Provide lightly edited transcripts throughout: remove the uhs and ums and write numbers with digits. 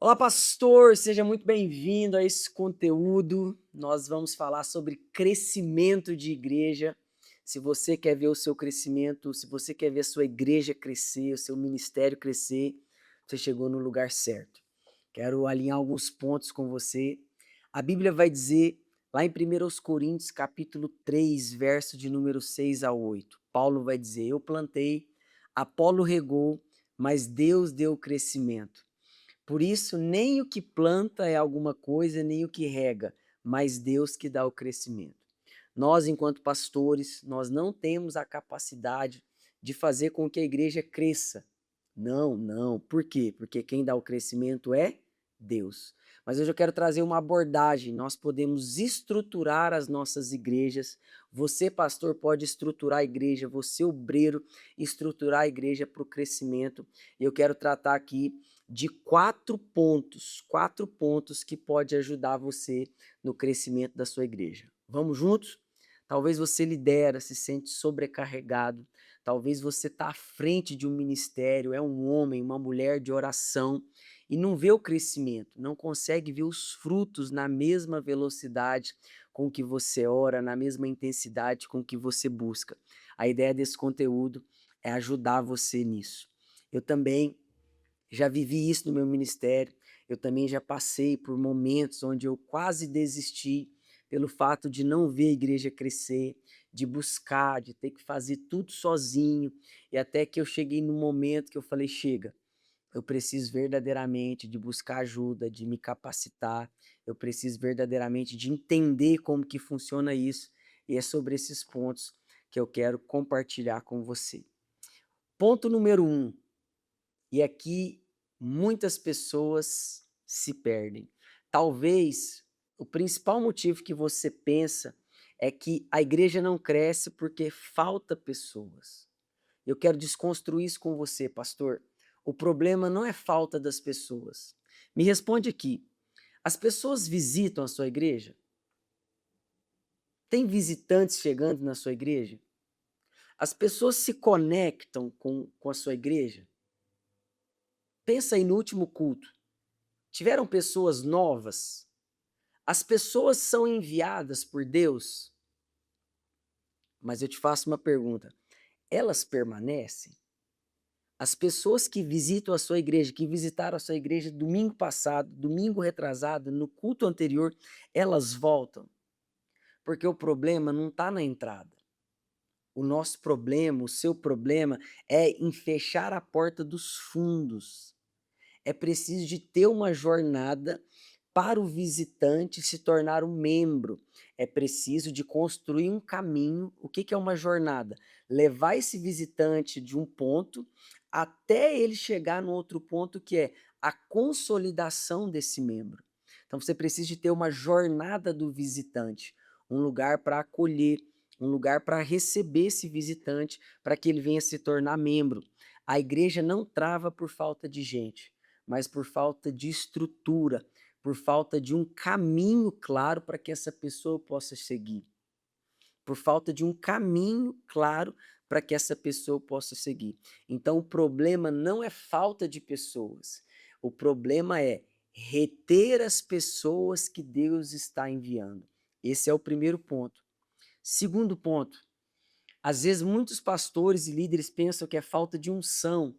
Olá, pastor, seja muito bem-vindo a esse conteúdo. Nós vamos falar sobre crescimento de igreja. Se você quer ver o seu crescimento, se você quer ver a sua igreja crescer, o seu ministério crescer, você chegou no lugar certo. Quero alinhar alguns pontos com você. A Bíblia vai dizer, lá em 1 Coríntios, capítulo 3, verso de número 6 a 8. Paulo vai dizer: Eu plantei, Apolo regou, mas Deus deu o crescimento. Por isso, nem o que planta é alguma coisa, nem o que rega, mas Deus que dá o crescimento. Nós, enquanto pastores, nós não temos a capacidade de fazer com que a igreja cresça. Não, não. Por quê? Porque quem dá o crescimento é Deus. Mas hoje eu quero trazer uma abordagem. Nós podemos estruturar as nossas igrejas. Você, pastor, pode estruturar a igreja. Você, obreiro, estruturar a igreja para o crescimento. E eu quero tratar aqui de quatro pontos que pode ajudar você no crescimento da sua igreja. Vamos juntos? Talvez você lidera, se sente sobrecarregado, talvez você está à frente de um ministério, é um homem, uma mulher de oração e não vê o crescimento, não consegue ver os frutos na mesma velocidade com que você ora, na mesma intensidade com que você busca. A ideia desse conteúdo é ajudar você nisso. Eu também já vivi isso no meu ministério, eu também já passei por momentos onde eu quase desisti pelo fato de não ver a igreja crescer, de buscar, de ter que fazer tudo sozinho, e até que eu cheguei num momento que eu falei: chega, eu preciso verdadeiramente de buscar ajuda, de me capacitar, eu preciso verdadeiramente de entender como que funciona isso, e é sobre esses pontos que eu quero compartilhar com você. Ponto número um, e aqui muitas pessoas se perdem. Talvez o principal motivo que você pensa é que a igreja não cresce porque falta pessoas. Eu quero desconstruir isso com você, pastor. O problema não é falta das pessoas. Me responde aqui. As pessoas visitam a sua igreja? Tem visitantes chegando na sua igreja? As pessoas se conectam com a sua igreja? Pensa aí no último culto. Tiveram pessoas novas? As pessoas são enviadas por Deus? Mas eu te faço uma pergunta: elas permanecem? As pessoas que visitam a sua igreja, que visitaram a sua igreja domingo passado, domingo retrasado, no culto anterior, elas voltam? Porque o problema não está na entrada. O nosso problema, o seu problema é em fechar a porta dos fundos. É preciso de ter uma jornada para o visitante se tornar um membro. É preciso de construir um caminho. O que que é uma jornada? Levar esse visitante de um ponto até ele chegar no outro ponto, que é a consolidação desse membro. Então você precisa de ter uma jornada do visitante, um lugar para acolher, um lugar para receber esse visitante, para que ele venha se tornar membro. A igreja não trava por falta de gente, mas por falta de estrutura, por falta de um caminho claro para que essa pessoa possa seguir, por falta de um caminho claro para que essa pessoa possa seguir. Então, o problema não é falta de pessoas, o problema é reter as pessoas que Deus está enviando. Esse é o primeiro ponto. Segundo ponto, às vezes muitos pastores e líderes pensam que é falta de unção.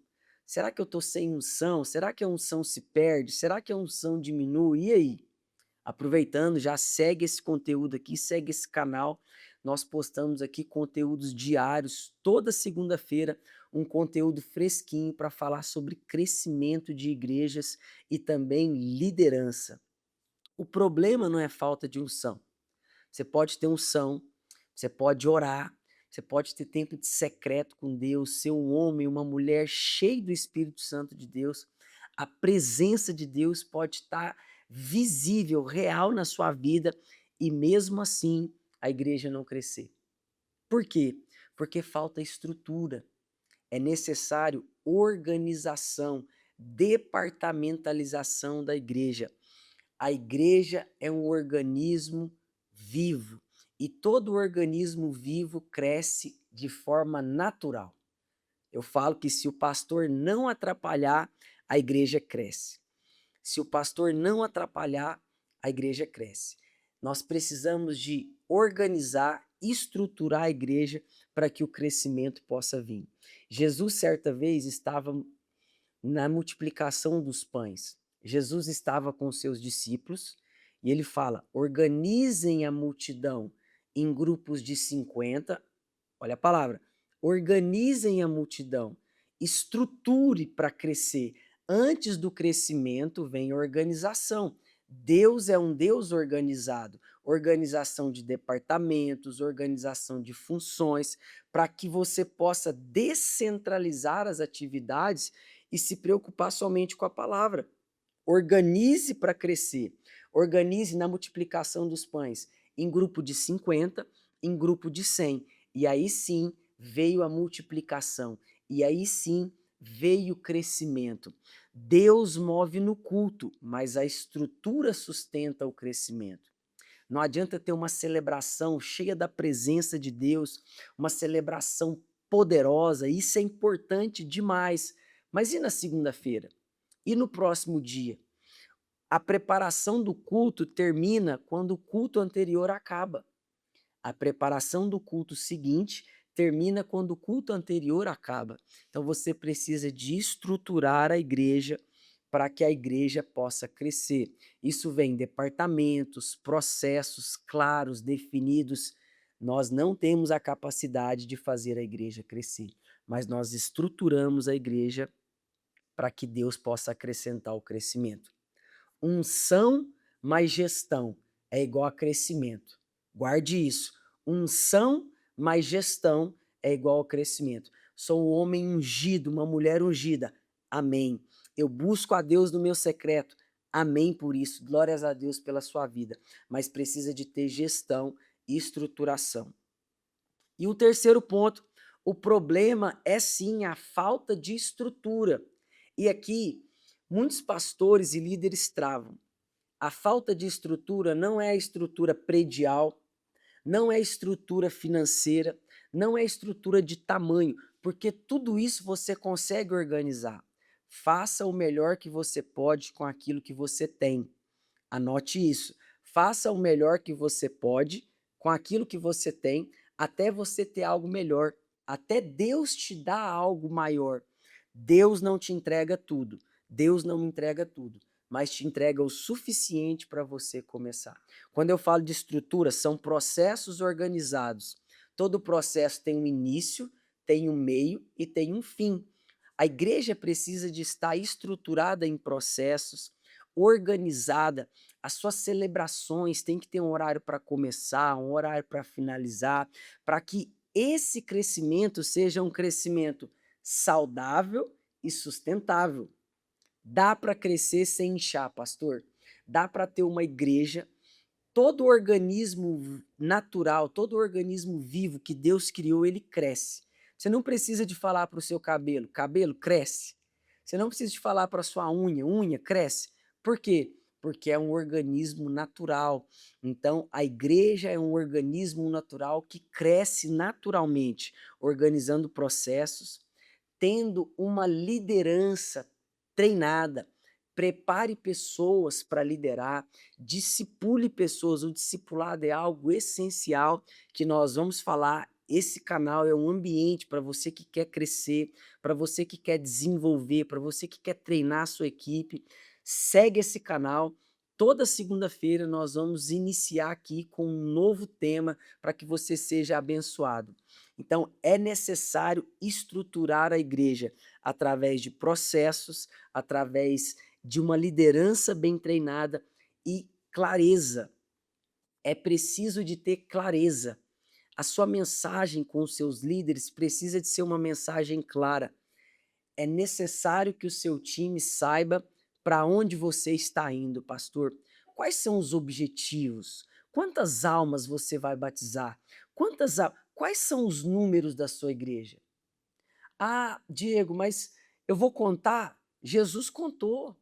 Será que eu estou sem unção? Será que a unção se perde? Será que a unção diminui? E aí? Aproveitando, já segue esse conteúdo aqui, segue esse canal. Nós postamos aqui conteúdos diários, toda segunda-feira, um conteúdo fresquinho para falar sobre crescimento de igrejas e também liderança. O problema não é falta de unção. Você pode ter unção, você pode orar, você pode ter tempo de secreto com Deus, ser um homem, uma mulher cheio do Espírito Santo de Deus. A presença de Deus pode estar visível, real na sua vida e mesmo assim a igreja não crescer. Por quê? Porque falta estrutura. É necessário organização, departamentalização da igreja. A igreja é um organismo vivo e todo organismo vivo cresce de forma natural. Eu falo que se o pastor não atrapalhar, a igreja cresce. Se o pastor não atrapalhar, a igreja cresce. Nós precisamos de organizar, estruturar a igreja para que o crescimento possa vir. Jesus, certa vez, estava na multiplicação dos pães. Jesus estava com seus discípulos e ele fala: organizem a multidão em grupos de 50. Olha a palavra, organizem a multidão, estruture para crescer. Antes do crescimento vem organização. Deus é um Deus organizado, organização de departamentos, organização de funções, para que você possa descentralizar as atividades e se preocupar somente com a palavra. Organize para crescer. Organize na multiplicação dos pães, em grupo de 50, em grupo de 100. E aí sim veio a multiplicação. E aí sim veio o crescimento. Deus move no culto, mas a estrutura sustenta o crescimento. Não adianta ter uma celebração cheia da presença de Deus, uma celebração poderosa, isso é importante demais. Mas e na segunda-feira? E no próximo dia? A preparação do culto termina quando o culto anterior acaba. A preparação do culto seguinte termina quando o culto anterior acaba. Então você precisa de estruturar a igreja para que a igreja possa crescer. Isso vem em departamentos, processos claros, definidos. Nós não temos a capacidade de fazer a igreja crescer, mas nós estruturamos a igreja para que Deus possa acrescentar o crescimento. Unção mais gestão é igual a crescimento. Guarde isso. Unção mais gestão é igual ao crescimento. Sou um homem ungido, uma mulher ungida. Amém. Eu busco a Deus no meu secreto. Amém por isso. Glórias a Deus pela sua vida. Mas precisa de ter gestão e estruturação. E o terceiro ponto, o problema é sim a falta de estrutura. E aqui, muitos pastores e líderes travam. A falta de estrutura não é a estrutura predial, não é a estrutura financeira, não é a estrutura de tamanho, porque tudo isso você consegue organizar. Faça o melhor que você pode com aquilo que você tem. Anote isso. Faça o melhor que você pode com aquilo que você tem, até você ter algo melhor, até Deus te dar algo maior. Deus não te entrega tudo. Deus não me entrega tudo, mas te entrega o suficiente para você começar. Quando eu falo de estrutura, são processos organizados. Todo processo tem um início, tem um meio e tem um fim. A igreja precisa de estar estruturada em processos, organizada. As suas celebrações têm que ter um horário para começar, um horário para finalizar, para que esse crescimento seja um crescimento saudável e sustentável. Dá para crescer sem inchar, pastor. Dá para ter uma igreja. Todo organismo natural, todo organismo vivo que Deus criou, ele cresce. Você não precisa de falar para o seu cabelo, cabelo cresce. Você não precisa de falar para a sua unha, unha cresce. Por quê? Porque é um organismo natural. Então, a igreja é um organismo natural que cresce naturalmente, organizando processos, tendo uma liderança treinada. Prepare pessoas para liderar, discipule pessoas. O discipulado é algo essencial que nós vamos falar. Esse canal é um ambiente para você que quer crescer, para você que quer desenvolver, para você que quer treinar a sua equipe. Segue esse canal. Toda segunda-feira nós vamos iniciar aqui com um novo tema para que você seja abençoado. Então, é necessário estruturar a igreja através de processos, através de uma liderança bem treinada e clareza. É preciso de ter clareza. A sua mensagem com os seus líderes precisa de ser uma mensagem clara. É necessário que o seu time saiba para onde você está indo, pastor. Quais são os objetivos? Quantas almas você vai batizar? Quais são os números da sua igreja? Ah, Diego, mas eu vou contar? Jesus contou.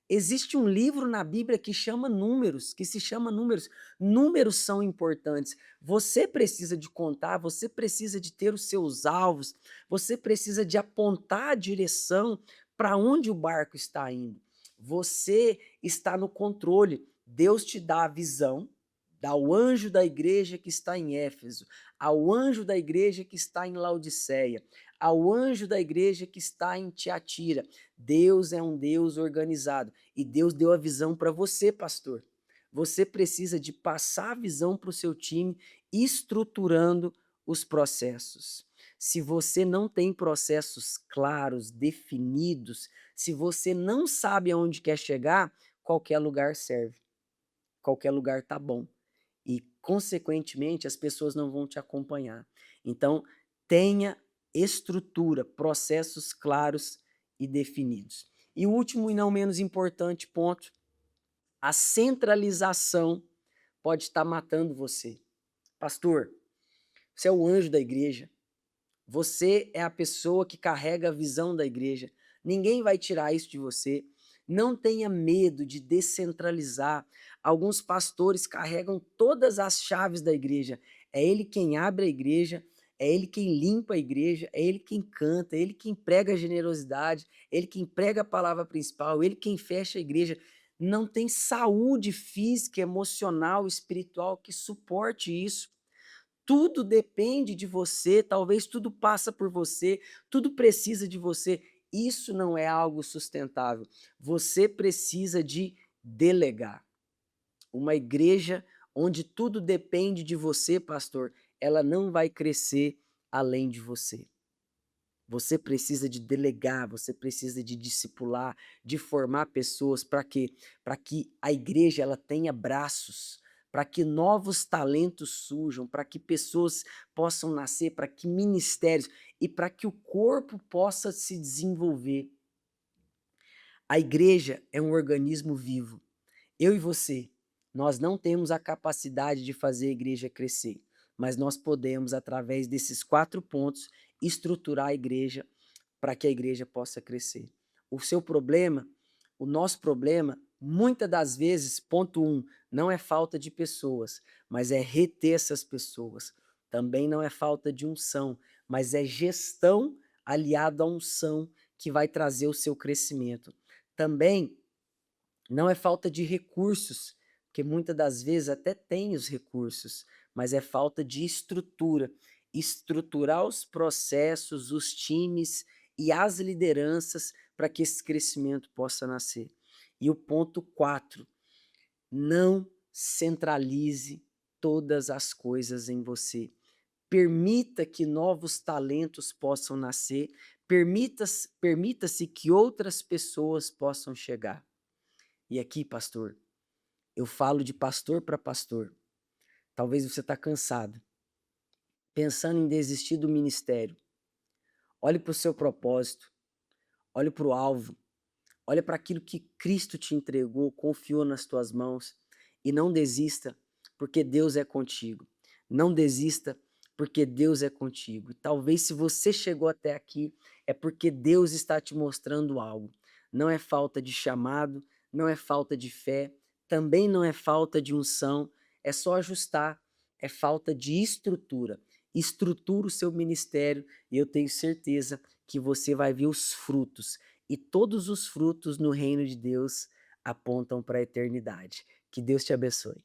Existe um livro na Bíblia que chama Números, que se chama Números. Números são importantes. Você precisa de contar, você precisa de ter os seus alvos, você precisa de apontar a direção para onde o barco está indo. Você está no controle. Deus te dá a visão, dá ao anjo da igreja que está em Éfeso, ao anjo da igreja que está em Laodiceia, ao anjo da igreja que está em Tiatira. Deus é um Deus organizado e Deus deu a visão para você, pastor. Você precisa de passar a visão para o seu time, estruturando os processos. Se você não tem processos claros, definidos, se você não sabe aonde quer chegar, qualquer lugar serve. Qualquer lugar tá bom. E, consequentemente, as pessoas não vão te acompanhar. Então, tenha estrutura, processos claros e definidos. E o último e não menos importante ponto, a centralização pode estar matando você. Pastor, você é o anjo da igreja. Você é a pessoa que carrega a visão da igreja. Ninguém vai tirar isso de você. Não tenha medo de descentralizar. Alguns pastores carregam todas as chaves da igreja. É ele quem abre a igreja, é ele quem limpa a igreja, é ele quem canta, é ele quem prega a generosidade, é ele quem prega a palavra principal, é ele quem fecha a igreja. Não tem saúde física, emocional, espiritual que suporte isso. Tudo depende de você, talvez tudo passa por você, tudo precisa de você. Isso não é algo sustentável. Você precisa de delegar. Uma igreja onde tudo depende de você, pastor, ela não vai crescer além de você. Você precisa de delegar, você precisa de discipular, de formar pessoas para quê? Para que a igreja ela tenha braços, para que novos talentos surjam, para que pessoas possam nascer, para que ministérios e para que o corpo possa se desenvolver. A igreja é um organismo vivo. Eu e você, nós não temos a capacidade de fazer a igreja crescer, mas nós podemos, através desses 4 pontos, estruturar a igreja para que a igreja possa crescer. O seu problema, o nosso problema, muitas das vezes, ponto 1, não é falta de pessoas, mas é reter essas pessoas. Também não é falta de unção, mas é gestão aliada à unção que vai trazer o seu crescimento. Também não é falta de recursos, porque muitas das vezes até tem os recursos, mas é falta de estrutura. Estruturar os processos, os times e as lideranças para que esse crescimento possa nascer. E o ponto 4, não centralize todas as coisas em você. Permita que novos talentos possam nascer, permita-se que outras pessoas possam chegar. E aqui, pastor, eu falo de pastor para pastor. Talvez você está cansado, pensando em desistir do ministério. Olhe para o seu propósito, olhe para o alvo, olhe para aquilo que Cristo te entregou, confiou nas tuas mãos e não desista, porque Deus é contigo. Não desista, porque Deus é contigo. E talvez se você chegou até aqui, é porque Deus está te mostrando algo. Não é falta de chamado, não é falta de fé, também não é falta de unção, é só ajustar, é falta de estrutura. Estrutura o seu ministério e eu tenho certeza que você vai ver os frutos. E todos os frutos no reino de Deus apontam para a eternidade. Que Deus te abençoe.